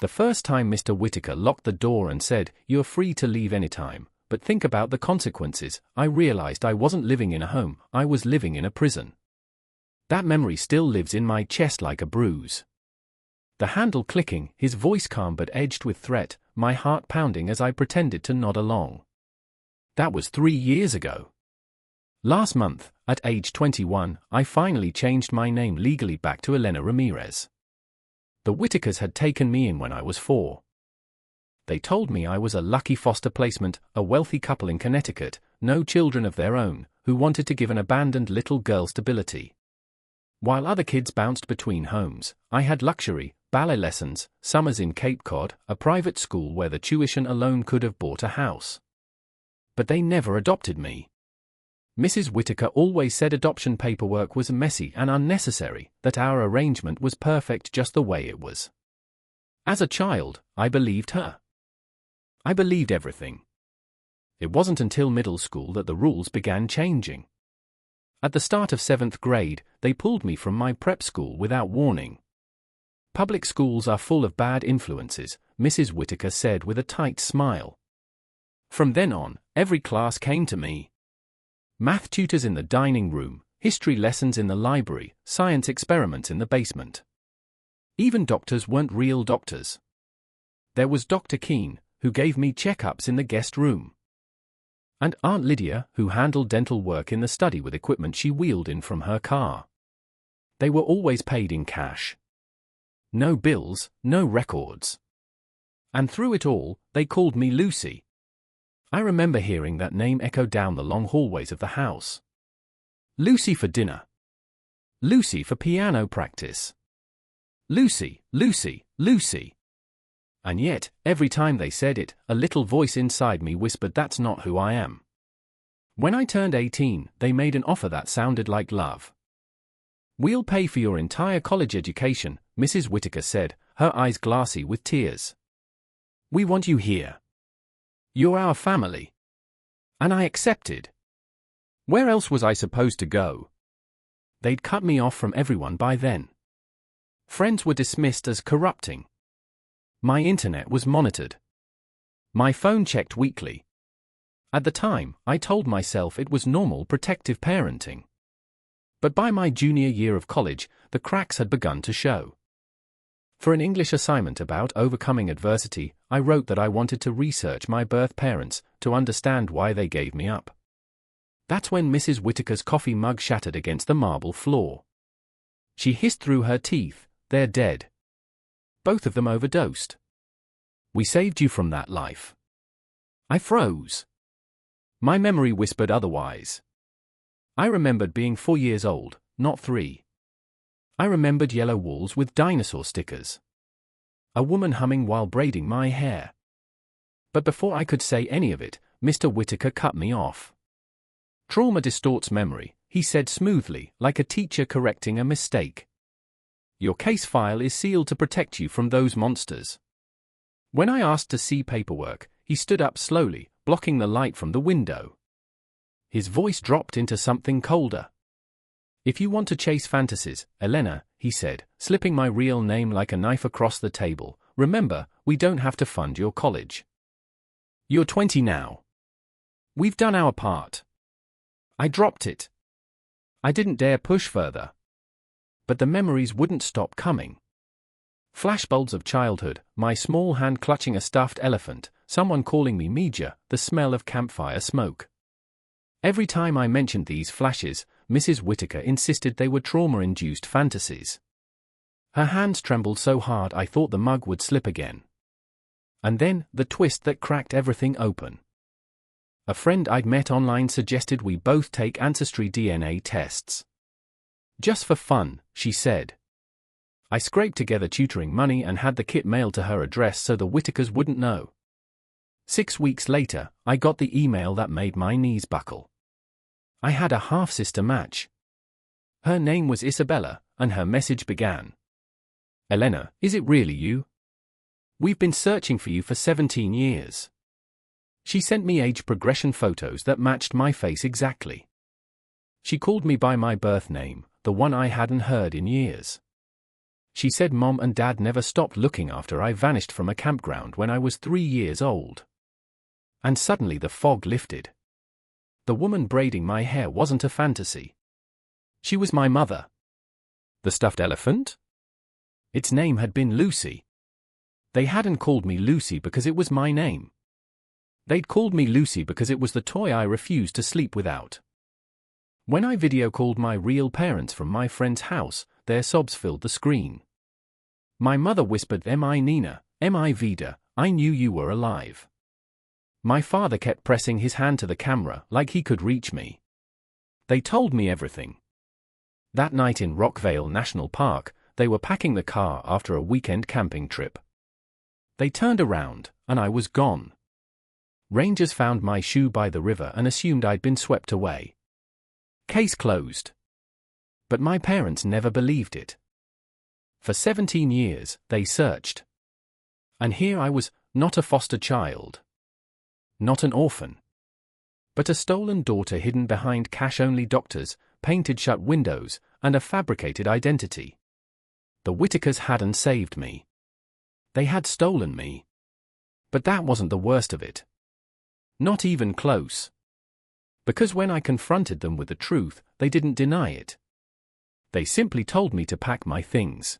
The first time Mr. Whittaker locked the door and said, "You're free to leave anytime, but think about the consequences," I realized I wasn't living in a home, I was living in a prison. That memory still lives in my chest like a bruise. The handle clicking, his voice calm but edged with threat, my heart pounding as I pretended to nod along. That was 3 years ago. Last month, at age 21, I finally changed my name legally back to Elena Ramirez. The Whittakers had taken me in when I was 4. They told me I was a lucky foster placement, a wealthy couple in Connecticut, no children of their own, who wanted to give an abandoned little girl stability. While other kids bounced between homes, I had luxury, ballet lessons, summers in Cape Cod, a private school where the tuition alone could have bought a house. But they never adopted me. Mrs. Whittaker always said adoption paperwork was messy and unnecessary, that our arrangement was perfect just the way it was. As a child, I believed her. I believed everything. It wasn't until middle school that the rules began changing. At the start of 7th grade, they pulled me from my prep school without warning. "Public schools are full of bad influences," Mrs. Whittaker said with a tight smile. From then on, every class came to me. Math tutors in the dining room, history lessons in the library, science experiments in the basement. Even doctors weren't real doctors. There was Dr. Keene, who gave me checkups in the guest room. And Aunt Lydia, who handled dental work in the study with equipment she wheeled in from her car. They were always paid in cash. No bills, no records. And through it all, they called me Lucy. I remember hearing that name echo down the long hallways of the house. Lucy for dinner. Lucy for piano practice. Lucy, Lucy, Lucy. And yet, every time they said it, a little voice inside me whispered, "That's not who I am." When I turned 18, they made an offer that sounded like love. "We'll pay for your entire college education," Mrs. Whittaker said, her eyes glassy with tears. "We want you here. You're our family." And I accepted. Where else was I supposed to go? They'd cut me off from everyone by then. Friends were dismissed as corrupting. My internet was monitored. My phone checked weekly. At the time, I told myself it was normal protective parenting. But by my junior year of college, the cracks had begun to show. For an English assignment about overcoming adversity, I wrote that I wanted to research my birth parents, to understand why they gave me up. That's when Mrs. Whittaker's coffee mug shattered against the marble floor. She hissed through her teeth, "They're dead. Both of them overdosed. We saved you from that life." I froze. My memory whispered otherwise. I remembered being 4 years old, not 3. I remembered yellow walls with dinosaur stickers. A woman humming while braiding my hair. But before I could say any of it, Mr. Whittaker cut me off. "Trauma distorts memory," he said smoothly, like a teacher correcting a mistake. "Your case file is sealed to protect you from those monsters." When I asked to see paperwork, he stood up slowly, blocking the light from the window. His voice dropped into something colder. "If you want to chase fantasies, Elena," he said, slipping my real name like a knife across the table, "remember, we don't have to fund your college. You're 20 now. We've done our part." I dropped it. I didn't dare push further. But the memories wouldn't stop coming. Flashbulbs of childhood, my small hand clutching a stuffed elephant, someone calling me Meja, the smell of campfire smoke. Every time I mentioned these flashes, Mrs. Whittaker insisted they were trauma-induced fantasies. Her hands trembled so hard I thought the mug would slip again. And then, the twist that cracked everything open. A friend I'd met online suggested we both take ancestry DNA tests. "Just for fun," she said. I scraped together tutoring money and had the kit mailed to her address so the Whittakers wouldn't know. 6 weeks later, I got the email that made my knees buckle. I had a half-sister match. Her name was Isabella, and her message began. "Elena, is it really you? We've been searching for you for 17 years. She sent me age progression photos that matched my face exactly. She called me by my birth name, the one I hadn't heard in years. She said Mom and Dad never stopped looking after I vanished from a campground when I was 3 years old. And suddenly the fog lifted. The woman braiding my hair wasn't a fantasy. She was my mother. The stuffed elephant? Its name had been Lucy. They hadn't called me Lucy because it was my name. They'd called me Lucy because it was the toy I refused to sleep without. When I video called my real parents from my friend's house, their sobs filled the screen. My mother whispered, "M.I. Nina, M.I. Vida, I knew you were alive." My father kept pressing his hand to the camera like he could reach me. They told me everything. That night in Rockvale National Park, they were packing the car after a weekend camping trip. They turned around, and I was gone. Rangers found my shoe by the river and assumed I'd been swept away. Case closed. But my parents never believed it. For 17 years, they searched. And here I was, not a foster child. Not an orphan. But a stolen daughter hidden behind cash-only doctors, painted shut windows, and a fabricated identity. The Whitakers hadn't saved me. They had stolen me. But that wasn't the worst of it. Not even close. Because when I confronted them with the truth, they didn't deny it. They simply told me to pack my things.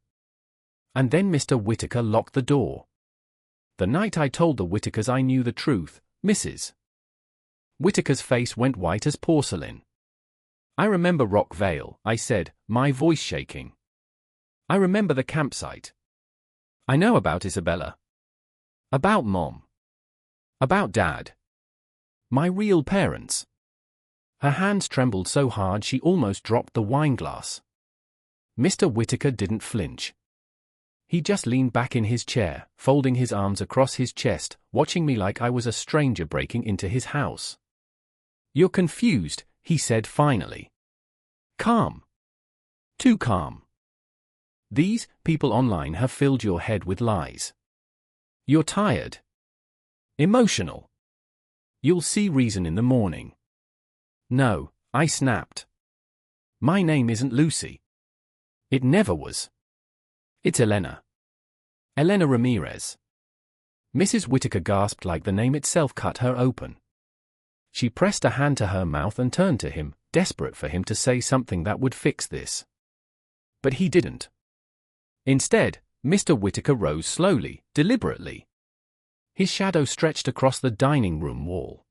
And then Mr. Whitaker locked the door. The night I told the Whitakers I knew the truth, Mrs. Whitaker's face went white as porcelain. "I remember Rockvale," I said, my voice shaking. "I remember the campsite. I know about Isabella. About Mom. About Dad. My real parents." Her hands trembled so hard she almost dropped the wine glass. Mr. Whitaker didn't flinch. He just leaned back in his chair, folding his arms across his chest, watching me like I was a stranger breaking into his house. "You're confused," he said finally. "Calm. Too calm. These people online have filled your head with lies. You're tired. Emotional. You'll see reason in the morning." "No," I snapped. "My name isn't Lucy. It never was. It's Elena. Elena Ramirez." Mrs. Whitaker gasped like the name itself cut her open. She pressed a hand to her mouth and turned to him, desperate for him to say something that would fix this. But he didn't. Instead, Mr. Whitaker rose slowly, deliberately. His shadow stretched across the dining room wall.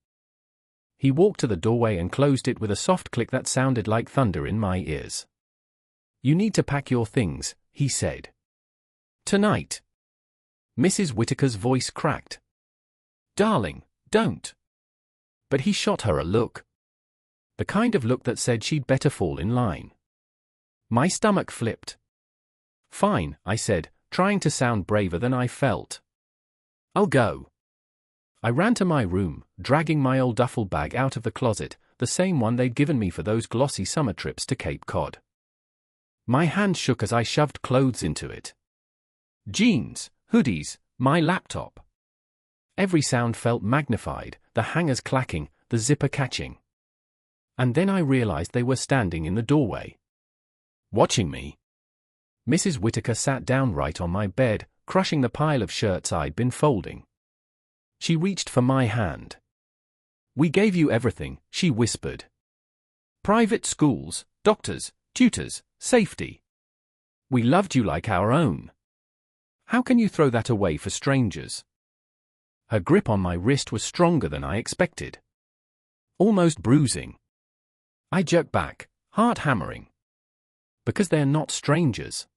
He walked to the doorway and closed it with a soft click that sounded like thunder in my ears. "You need to pack your things," he said. "Tonight." Mrs. Whitaker's voice cracked. "Darling, don't." But he shot her a look. The kind of look that said she'd better fall in line. My stomach flipped. "Fine," I said, trying to sound braver than I felt. "I'll go." I ran to my room, dragging my old duffel bag out of the closet, the same one they'd given me for those glossy summer trips to Cape Cod. My hand shook as I shoved clothes into it. Jeans, hoodies, my laptop. Every sound felt magnified, the hangers clacking, the zipper catching. And then I realized they were standing in the doorway. Watching me. Mrs. Whitaker sat down right on my bed, crushing the pile of shirts I'd been folding. She reached for my hand. "We gave you everything," she whispered. "Private schools, doctors, tutors, safety. We loved you like our own. How can you throw that away for strangers?" Her grip on my wrist was stronger than I expected. Almost bruising. I jerked back, heart hammering. Because they're not strangers.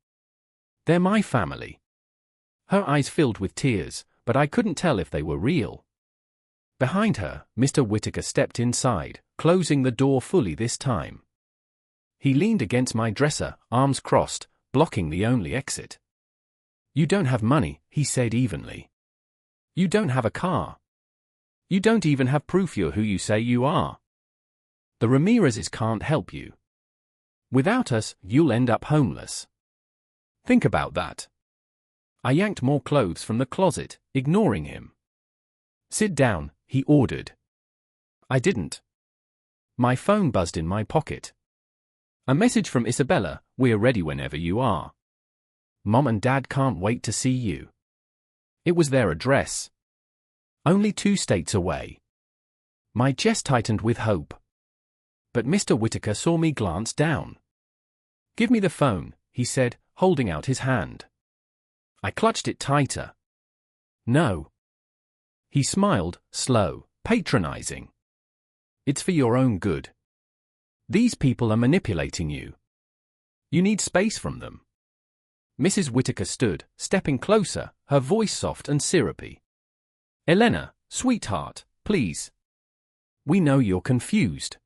They're my family. Her eyes filled with tears, but I couldn't tell if they were real. Behind her, Mr. Whitaker stepped inside, closing the door fully this time. He leaned against my dresser, arms crossed, blocking the only exit. "You don't have money," he said evenly. "You don't have a car. You don't even have proof you're who you say you are. The Ramirezes can't help you. Without us, you'll end up homeless. Think about that." I yanked more clothes from the closet, ignoring him. "Sit down," he ordered. I didn't. My phone buzzed in my pocket. "A message from Isabella, we're ready whenever you are." Mom and Dad can't wait to see you. It was their address. Only 2 states away. My chest tightened with hope. But Mr. Whitaker saw me glance down. "Give me the phone," he said, holding out his hand. I clutched it tighter. "No." He smiled, slow, patronizing. "It's for your own good. These people are manipulating you. You need space from them." Mrs. Whitaker stood, stepping closer, her voice soft and syrupy. "Elena, sweetheart, please. We know you're confused.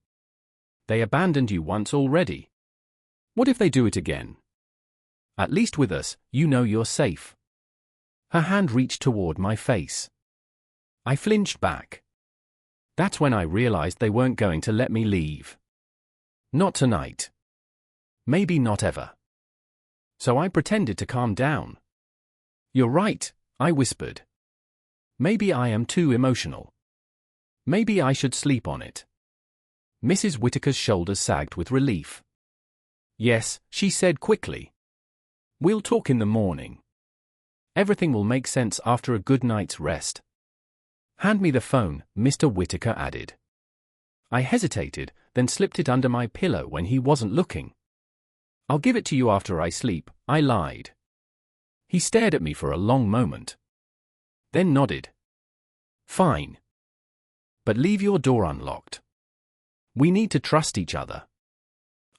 They abandoned you once already. What if they do it again? At least with us, you know you're safe." Her hand reached toward my face. I flinched back. That's when I realized they weren't going to let me leave. Not tonight. Maybe not ever. So I pretended to calm down. "You're right," I whispered. "Maybe I am too emotional. Maybe I should sleep on it." Mrs. Whitaker's shoulders sagged with relief. "Yes," she said quickly. "We'll talk in the morning. Everything will make sense after a good night's rest." "Hand me the phone," Mr. Whitaker added. I hesitated, then slipped it under my pillow when he wasn't looking. "I'll give it to you after I sleep," I lied. He stared at me for a long moment. Then nodded. "Fine. But leave your door unlocked. We need to trust each other."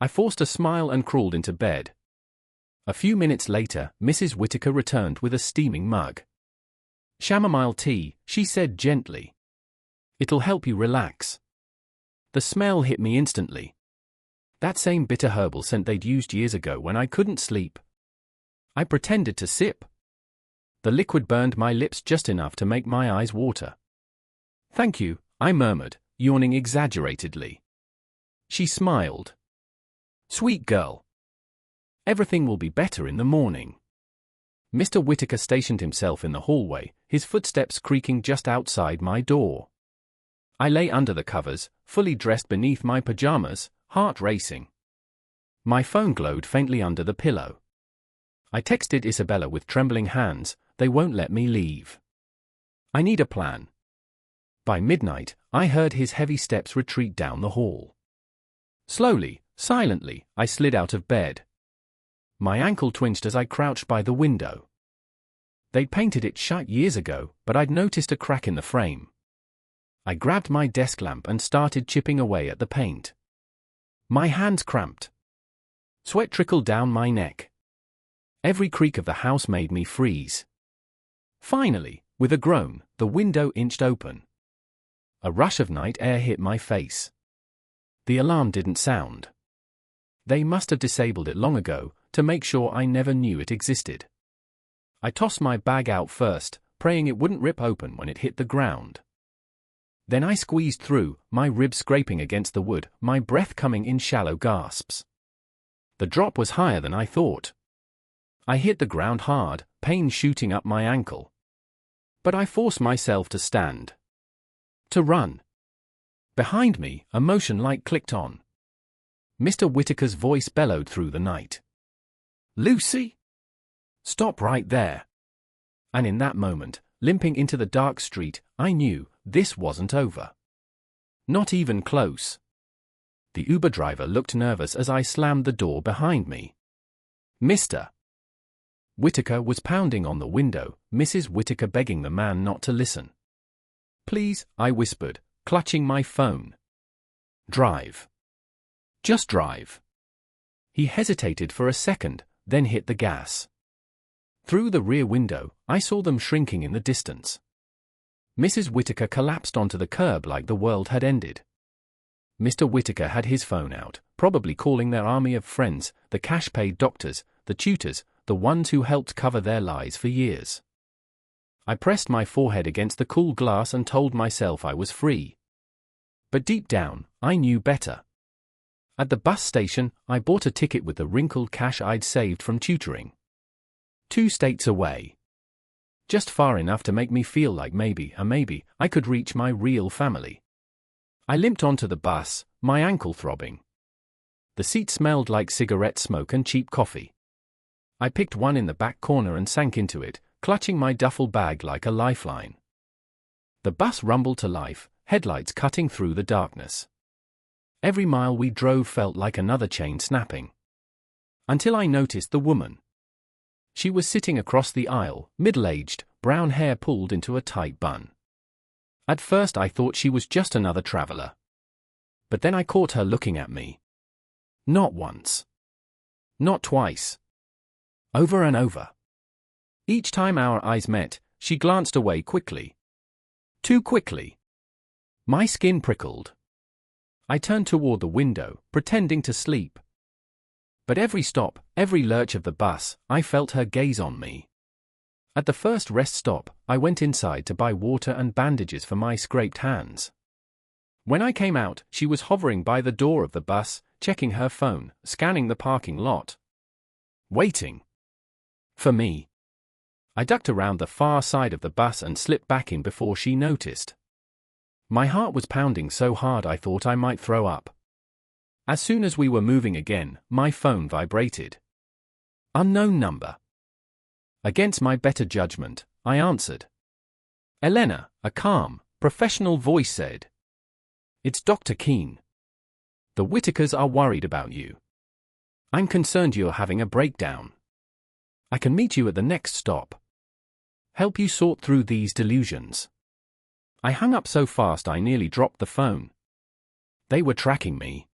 I forced a smile and crawled into bed. A few minutes later, Mrs. Whitaker returned with a steaming mug. "Chamomile tea," she said gently. "It'll help you relax." The smell hit me instantly. That same bitter herbal scent they'd used years ago when I couldn't sleep. I pretended to sip. The liquid burned my lips just enough to make my eyes water. "Thank you," I murmured, yawning exaggeratedly. She smiled. "Sweet girl. Everything will be better in the morning." Mr. Whitaker stationed himself in the hallway, his footsteps creaking just outside my door. I lay under the covers, fully dressed beneath my pajamas, heart racing. My phone glowed faintly under the pillow. I texted Isabella with trembling hands, "They won't let me leave. I need a plan." By midnight, I heard his heavy steps retreat down the hall. Slowly, silently, I slid out of bed. My ankle twinged as I crouched by the window. They'd painted it shut years ago, but I'd noticed a crack in the frame. I grabbed my desk lamp and started chipping away at the paint. My hands cramped. Sweat trickled down my neck. Every creak of the house made me freeze. Finally, with a groan, the window inched open. A rush of night air hit my face. The alarm didn't sound. They must have disabled it long ago, to make sure I never knew it existed. I tossed my bag out first, praying it wouldn't rip open when it hit the ground. Then I squeezed through, my ribs scraping against the wood, my breath coming in shallow gasps. The drop was higher than I thought. I hit the ground hard, pain shooting up my ankle. But I forced myself to stand. To run. Behind me, a motion light clicked on. Mr. Whitaker's voice bellowed through the night. "Lucy! Stop right there." And in that moment, limping into the dark street, I knew this wasn't over. Not even close. The Uber driver looked nervous as I slammed the door behind me. "Mr. Whitaker" was pounding on the window, Mrs. Whitaker begging the man not to listen. "Please," I whispered, clutching my phone. "Drive. Just drive." He hesitated for a second, then hit the gas. Through the rear window, I saw them shrinking in the distance. Mrs. Whitaker collapsed onto the curb like the world had ended. Mr. Whitaker had his phone out, probably calling their army of friends, the cash-paid doctors, the tutors, the ones who helped cover their lies for years. I pressed my forehead against the cool glass and told myself I was free. But deep down, I knew better. At the bus station, I bought a ticket with the wrinkled cash I'd saved from tutoring. 2 states away. Just far enough to make me feel like maybe I could reach my real family. I limped onto the bus, my ankle throbbing. The seat smelled like cigarette smoke and cheap coffee. I picked one in the back corner and sank into it, clutching my duffel bag like a lifeline. The bus rumbled to life, headlights cutting through the darkness. Every mile we drove felt like another chain snapping. Until I noticed the woman. She was sitting across the aisle, middle-aged, brown hair pulled into a tight bun. At first I thought she was just another traveler. But then I caught her looking at me. Not once. Not twice. Over and over. Each time our eyes met, she glanced away quickly. Too quickly. My skin prickled. I turned toward the window, pretending to sleep. But every stop, every lurch of the bus, I felt her gaze on me. At the first rest stop, I went inside to buy water and bandages for my scraped hands. When I came out, she was hovering by the door of the bus, checking her phone, scanning the parking lot. Waiting. For me. I ducked around the far side of the bus and slipped back in before she noticed. My heart was pounding so hard I thought I might throw up. As soon as we were moving again, my phone vibrated. Unknown number. Against my better judgment, I answered. Elena, a calm, professional voice said. It's Dr. Keene. The Whitakers are worried about you. I'm concerned you're having a breakdown. I can meet you at the next stop. Help you sort through these delusions. I hung up so fast I nearly dropped the phone. They were tracking me.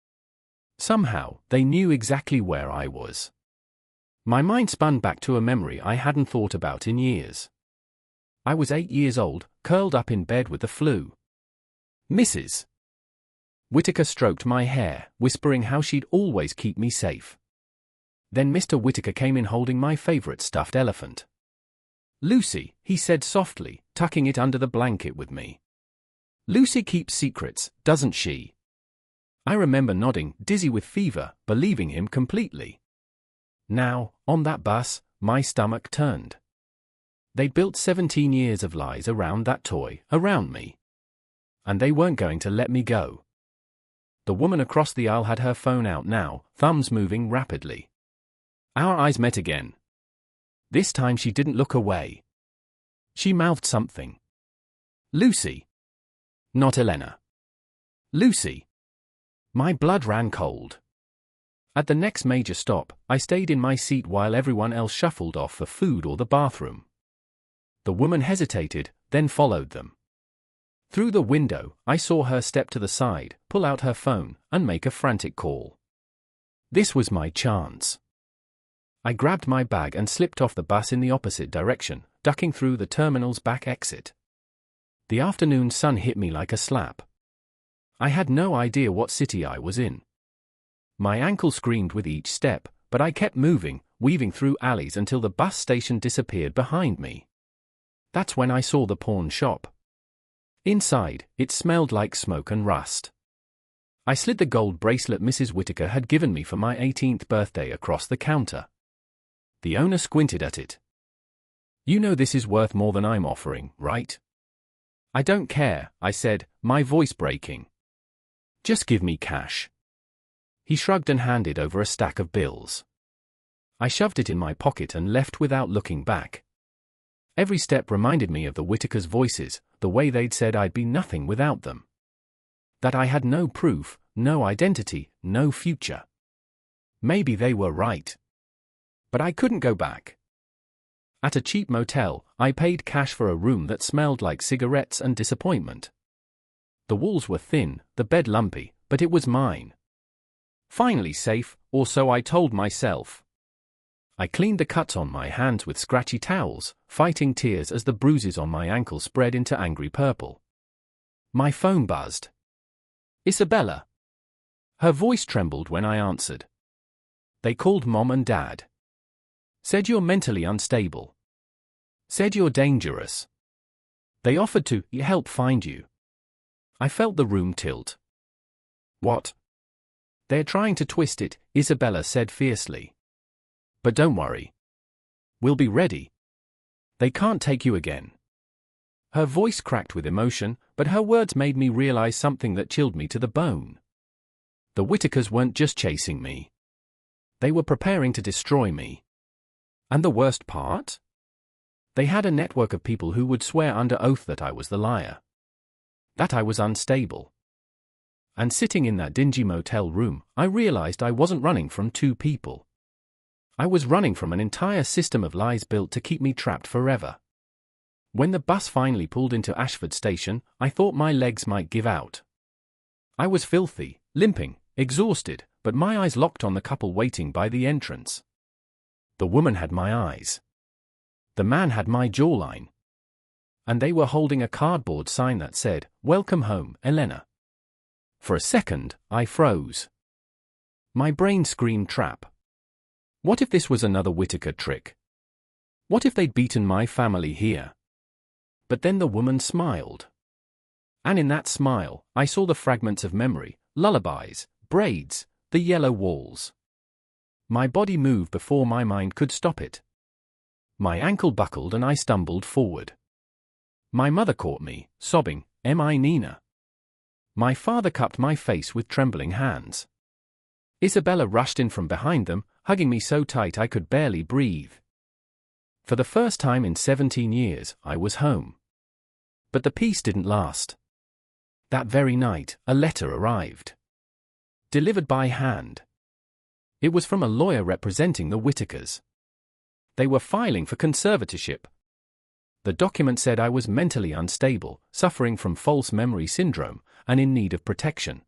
Somehow, they knew exactly where I was. My mind spun back to a memory I hadn't thought about in years. I was 8 years old, curled up in bed with the flu. Mrs. Whitaker stroked my hair, whispering how she'd always keep me safe. Then Mr. Whitaker came in holding my favorite stuffed elephant. Lucy, he said softly, tucking it under the blanket with me. Lucy keeps secrets, doesn't she? I remember nodding, dizzy with fever, believing him completely. Now, on that bus, my stomach turned. They'd built 17 years of lies around that toy, around me. And they weren't going to let me go. The woman across the aisle had her phone out now, thumbs moving rapidly. Our eyes met again. This time she didn't look away. She mouthed something. Lucy. Not Elena. Lucy. My blood ran cold. At the next major stop, I stayed in my seat while everyone else shuffled off for food or the bathroom. The woman hesitated, then followed them. Through the window, I saw her step to the side, pull out her phone, and make a frantic call. This was my chance. I grabbed my bag and slipped off the bus in the opposite direction, ducking through the terminal's back exit. The afternoon sun hit me like a slap. I had no idea what city I was in. My ankle screamed with each step, but I kept moving, weaving through alleys until the bus station disappeared behind me. That's when I saw the pawn shop. Inside, it smelled like smoke and rust. I slid the gold bracelet Mrs. Whitaker had given me for my 18th birthday across the counter. The owner squinted at it. You know this is worth more than I'm offering, right? I don't care, I said, my voice breaking. Just give me cash. He shrugged and handed over a stack of bills. I shoved it in my pocket and left without looking back. Every step reminded me of the Whitakers' voices, the way they'd said I'd be nothing without them. That I had no proof, no identity, no future. Maybe they were right. But I couldn't go back. At a cheap motel, I paid cash for a room that smelled like cigarettes and disappointment. The walls were thin, the bed lumpy, but it was mine. Finally safe, or so I told myself. I cleaned the cuts on my hands with scratchy towels, fighting tears as the bruises on my ankle spread into angry purple. My phone buzzed. Isabella. Her voice trembled when I answered. They called Mom and Dad. Said you're mentally unstable. Said you're dangerous. They offered to help find you. I felt the room tilt. What? They're trying to twist it, Isabella said fiercely. But don't worry. We'll be ready. They can't take you again. Her voice cracked with emotion, but her words made me realize something that chilled me to the bone. The Whitakers weren't just chasing me. They were preparing to destroy me. And the worst part? They had a network of people who would swear under oath that I was the liar. That I was unstable. And sitting in that dingy motel room, I realized I wasn't running from two people. I was running from an entire system of lies built to keep me trapped forever. When the bus finally pulled into Ashford Station, I thought my legs might give out. I was filthy, limping, exhausted, but my eyes locked on the couple waiting by the entrance. The woman had my eyes. The man had my jawline. And they were holding a cardboard sign that said, "Welcome home, Elena." For a second, I froze. My brain screamed trap. What if this was another Whittaker trick? What if they'd beaten my family here? But then the woman smiled. And in that smile, I saw the fragments of memory, lullabies, braids, the yellow walls. My body moved before my mind could stop it. My ankle buckled and I stumbled forward. My mother caught me, sobbing, "Am I Nina?" My father cupped my face with trembling hands. Isabella rushed in from behind them, hugging me so tight I could barely breathe. For the first time in 17 years, I was home. But the peace didn't last. That very night, a letter arrived. Delivered by hand. It was from a lawyer representing the Whittakers. They were filing for conservatorship. The document said I was mentally unstable, suffering from false memory syndrome, and in need of protection.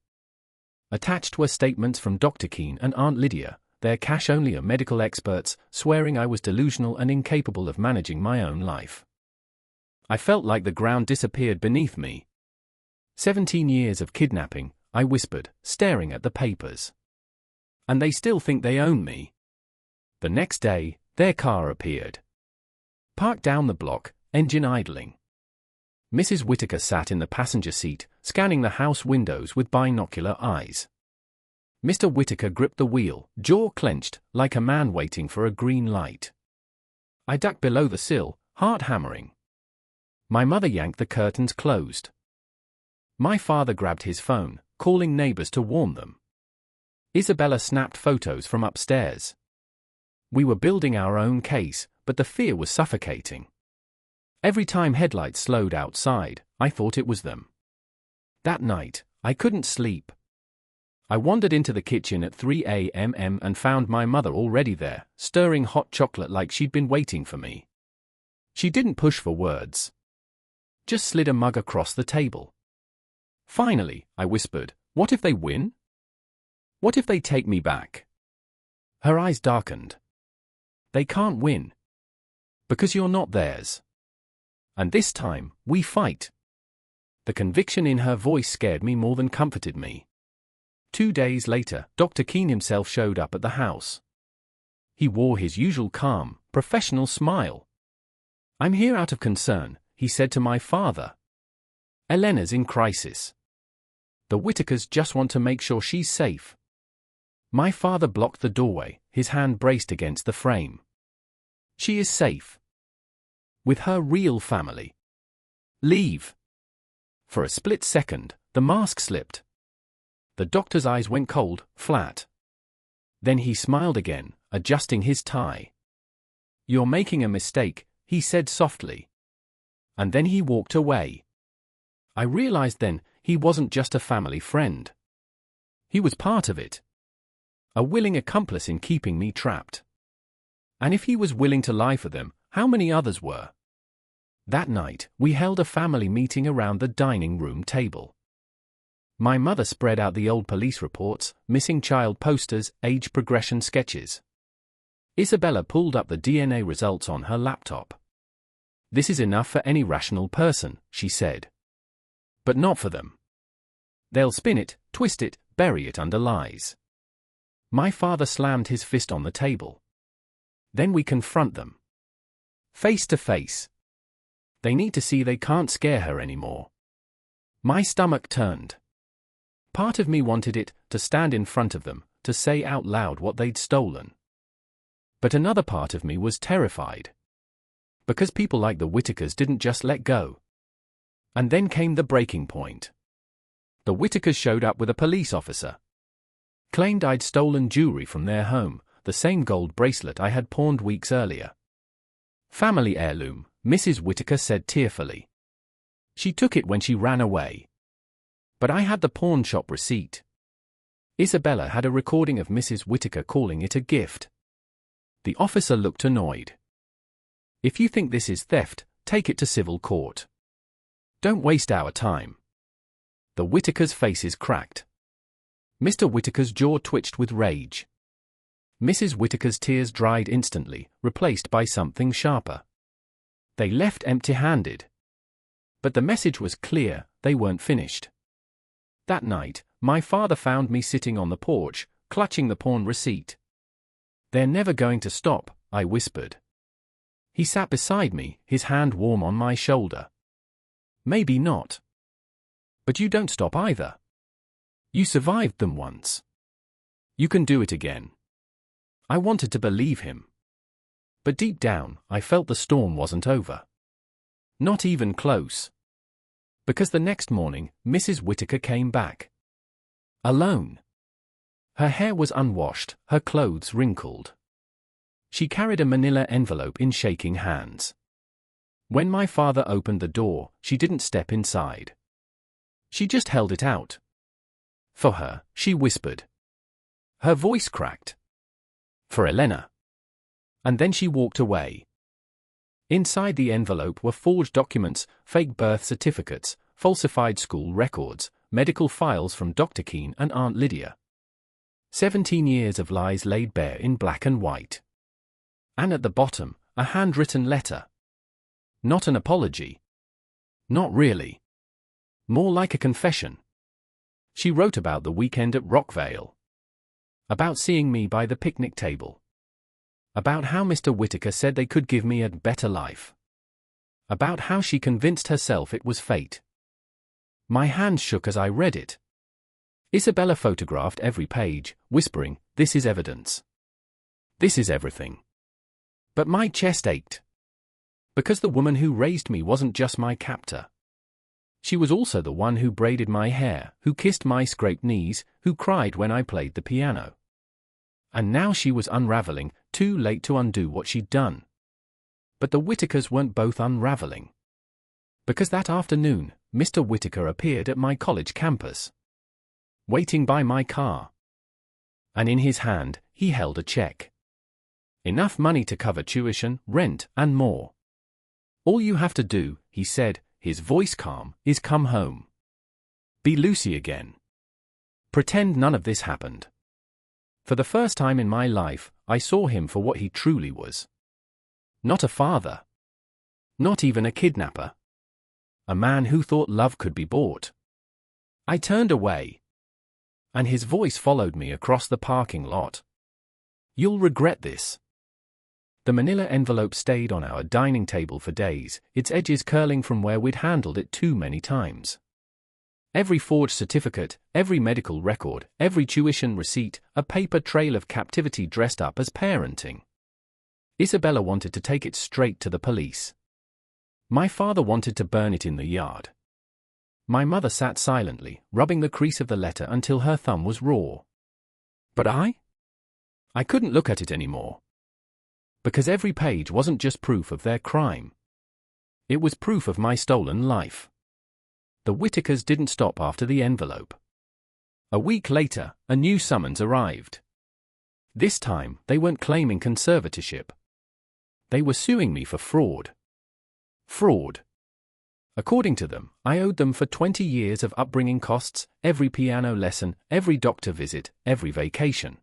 Attached were statements from Dr. Keene and Aunt Lydia, their cash-only medical experts, swearing I was delusional and incapable of managing my own life. I felt like the ground disappeared beneath me. 17 years of kidnapping, I whispered, staring at the papers. And they still think they own me. The next day, their car appeared. Parked down the block, engine idling. Mrs. Whittaker sat in the passenger seat, scanning the house windows with binocular eyes. Mr. Whittaker gripped the wheel, jaw clenched, like a man waiting for a green light. I ducked below the sill, heart hammering. My mother yanked the curtains closed. My father grabbed his phone, calling neighbors to warn them. Isabella snapped photos from upstairs. We were building our own case, but the fear was suffocating. Every time headlights slowed outside, I thought it was them. That night, I couldn't sleep. I wandered into the kitchen at 3 a.m. and found my mother already there, stirring hot chocolate like she'd been waiting for me. She didn't push for words. Just slid a mug across the table. Finally, I whispered, "What if they win? What if they take me back?" Her eyes darkened. "They can't win. Because you're not theirs. And this time, we fight." The conviction in her voice scared me more than comforted me. 2 days later, Dr. Keene himself showed up at the house. He wore his usual calm, professional smile. "I'm here out of concern," he said to my father. "Elena's in crisis. The Whittakers just want to make sure she's safe." My father blocked the doorway, his hand braced against the frame. "She is safe. With her real family. Leave." For a split second, the mask slipped. The doctor's eyes went cold, flat. Then he smiled again, adjusting his tie. "You're making a mistake," he said softly. And then he walked away. I realized then, he wasn't just a family friend. He was part of it. A willing accomplice in keeping me trapped. And if he was willing to lie for them, how many others were? That night, we held a family meeting around the dining room table. My mother spread out the old police reports, missing child posters, age progression sketches. Isabella pulled up the DNA results on her laptop. "This is enough for any rational person," she said. "But not for them. They'll spin it, twist it, bury it under lies." My father slammed his fist on the table. "Then we confront them. Face to face. They need to see they can't scare her anymore." My stomach turned. Part of me wanted it to stand in front of them, to say out loud what they'd stolen. But another part of me was terrified. Because people like the Whittakers didn't just let go. And then came the breaking point. The Whittakers showed up with a police officer. Claimed I'd stolen jewelry from their home, the same gold bracelet I had pawned weeks earlier. Family heirloom, Mrs. Whittaker said tearfully. She took it when she ran away. But I had the pawn shop receipt. Isabella had a recording of Mrs. Whittaker calling it a gift. The officer looked annoyed. If you think this is theft, take it to civil court. Don't waste our time. The Whittakers' faces cracked. Mr. Whittaker's jaw twitched with rage. Mrs. Whittaker's tears dried instantly, replaced by something sharper. They left empty-handed. But the message was clear, they weren't finished. That night, my father found me sitting on the porch, clutching the pawn receipt. They're never going to stop, I whispered. He sat beside me, his hand warm on my shoulder. Maybe not. But you don't stop either. You survived them once. You can do it again. I wanted to believe him. But deep down, I felt the storm wasn't over. Not even close. Because the next morning, Mrs. Whittaker came back. Alone. Her hair was unwashed, her clothes wrinkled. She carried a manila envelope in shaking hands. When my father opened the door, she didn't step inside. She just held it out. For her, she whispered. Her voice cracked. For Elena. And then she walked away. Inside the envelope were forged documents, fake birth certificates, falsified school records, medical files from Dr. Keene and Aunt Lydia. 17 years of lies laid bare in black and white. And at the bottom, a handwritten letter. Not an apology. Not really. More like a confession. She wrote about the weekend at Rockvale. About seeing me by the picnic table. About how Mr. Whittaker said they could give me a better life. About how she convinced herself it was fate. My hands shook as I read it. Isabella photographed every page, whispering, "This is evidence. This is everything." But my chest ached. Because the woman who raised me wasn't just my captor. She was also the one who braided my hair, who kissed my scraped knees, who cried when I played the piano. And now she was unraveling, too late to undo what she'd done. But the Whittakers weren't both unraveling. Because that afternoon, Mr. Whittaker appeared at my college campus. Waiting by my car. And in his hand, he held a check. Enough money to cover tuition, rent, and more. All you have to do, he said, his voice calm, is come home. Be Lucy again. Pretend none of this happened. For the first time in my life, I saw him for what he truly was. Not a father. Not even a kidnapper. A man who thought love could be bought. I turned away. And his voice followed me across the parking lot. You'll regret this. The manila envelope stayed on our dining table for days, its edges curling from where we'd handled it too many times. Every forged certificate, every medical record, every tuition receipt, a paper trail of captivity dressed up as parenting. Isabella wanted to take it straight to the police. My father wanted to burn it in the yard. My mother sat silently, rubbing the crease of the letter until her thumb was raw. But I couldn't look at it anymore. Because every page wasn't just proof of their crime. It was proof of my stolen life. The Whittakers didn't stop after the envelope. A week later, a new summons arrived. This time, they weren't claiming conservatorship. They were suing me for fraud. Fraud. According to them, I owed them for 20 years of upbringing costs, every piano lesson, every doctor visit, every vacation.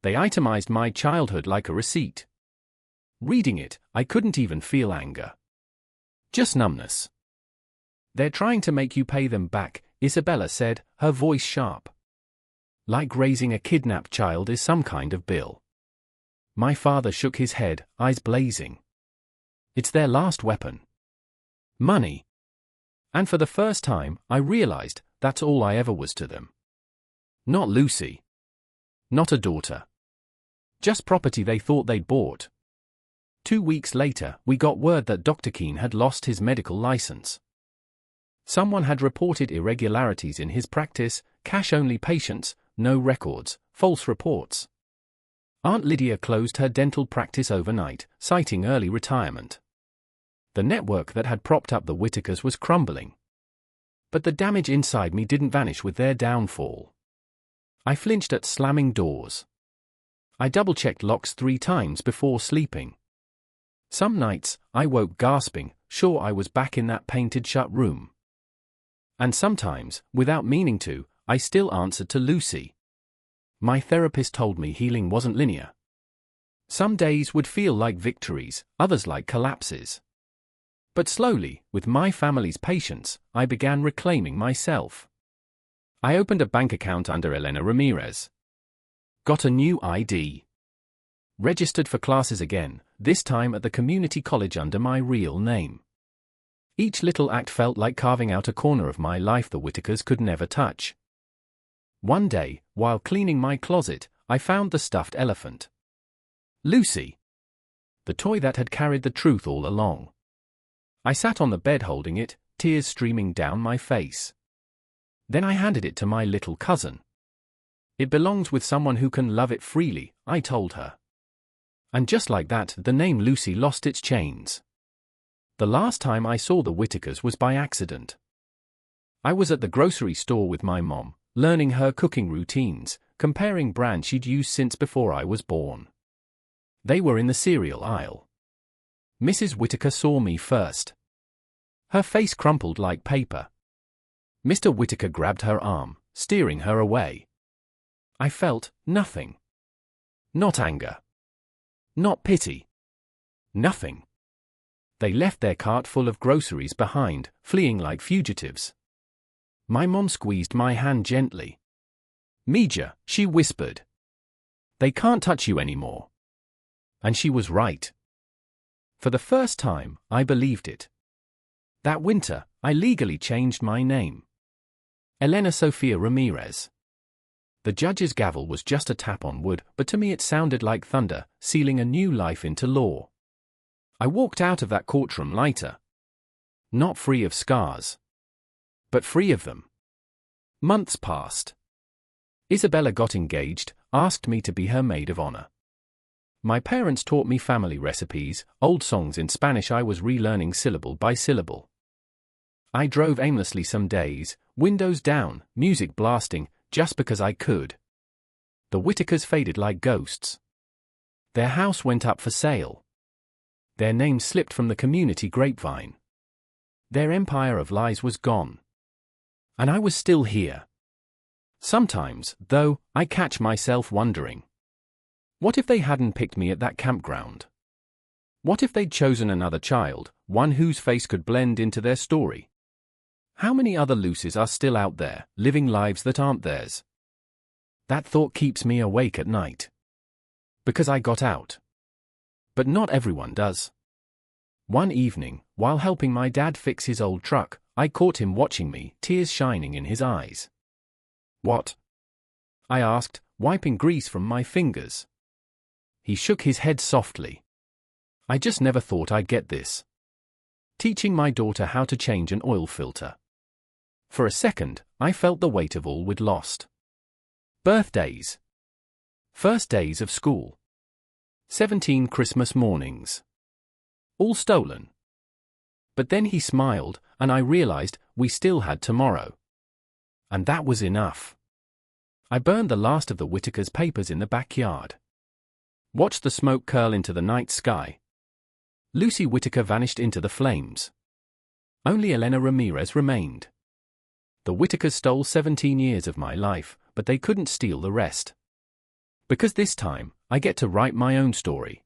They itemized my childhood like a receipt. Reading it, I couldn't even feel anger. Just numbness. They're trying to make you pay them back, Isabella said, her voice sharp. Like raising a kidnapped child is some kind of bill. My father shook his head, eyes blazing. It's their last weapon. Money. And for the first time, I realized that's all I ever was to them. Not Lucy. Not a daughter. Just property they thought they'd bought. 2 weeks later, we got word that Dr. Keene had lost his medical license. Someone had reported irregularities in his practice, cash-only patients, no records, false reports. Aunt Lydia closed her dental practice overnight, citing early retirement. The network that had propped up the Whitakers was crumbling. But the damage inside me didn't vanish with their downfall. I flinched at slamming doors. I double-checked locks 3 times before sleeping. Some nights, I woke gasping, sure I was back in that painted-shut room. And sometimes, without meaning to, I still answered to Lucy. My therapist told me healing wasn't linear. Some days would feel like victories, others like collapses. But slowly, with my family's patience, I began reclaiming myself. I opened a bank account under Elena Ramirez. Got a new ID. Registered for classes again, this time at the community college under my real name. Each little act felt like carving out a corner of my life the Whitakers could never touch. One day, while cleaning my closet, I found the stuffed elephant. Lucy. The toy that had carried the truth all along. I sat on the bed holding it, tears streaming down my face. Then I handed it to my little cousin. It belongs with someone who can love it freely, I told her. And just like that, the name Lucy lost its chains. The last time I saw the Whitakers was by accident. I was at the grocery store with my mom, learning her cooking routines, comparing brands she'd used since before I was born. They were in the cereal aisle. Mrs. Whitaker saw me first. Her face crumpled like paper. Mr. Whitaker grabbed her arm, steering her away. I felt nothing. Not anger. Not pity. Nothing. They left their cart full of groceries behind, fleeing like fugitives. My mom squeezed my hand gently. Mija, she whispered. They can't touch you anymore. And she was right. For the first time, I believed it. That winter, I legally changed my name. Elena Sofia Ramirez. The judge's gavel was just a tap on wood, but to me it sounded like thunder, sealing a new life into law. I walked out of that courtroom lighter. Not free of scars. But free of them. Months passed. Isabella got engaged, asked me to be her maid of honor. My parents taught me family recipes, old songs in Spanish I was relearning syllable by syllable. I drove aimlessly some days, windows down, music blasting, just because I could. The Whitakers faded like ghosts. Their house went up for sale. Their name slipped from the community grapevine. Their empire of lies was gone. And I was still here. Sometimes, though, I catch myself wondering. What if they hadn't picked me at that campground? What if they'd chosen another child, one whose face could blend into their story? How many other Lucys are still out there, living lives that aren't theirs? That thought keeps me awake at night. Because I got out. But not everyone does. One evening, while helping my dad fix his old truck, I caught him watching me, tears shining in his eyes. What? I asked, wiping grease from my fingers. He shook his head softly. I just never thought I'd get this. Teaching my daughter how to change an oil filter. For a second, I felt the weight of all we'd lost. Birthdays. First days of school. 17 Christmas mornings. All stolen. But then he smiled, and I realized we still had tomorrow. And that was enough. I burned the last of the Whitakers' papers in the backyard. Watched the smoke curl into the night sky. Lucy Whitaker vanished into the flames. Only Elena Ramirez remained. The Whitakers stole 17 years of my life, but they couldn't steal the rest. Because this time, I get to write my own story.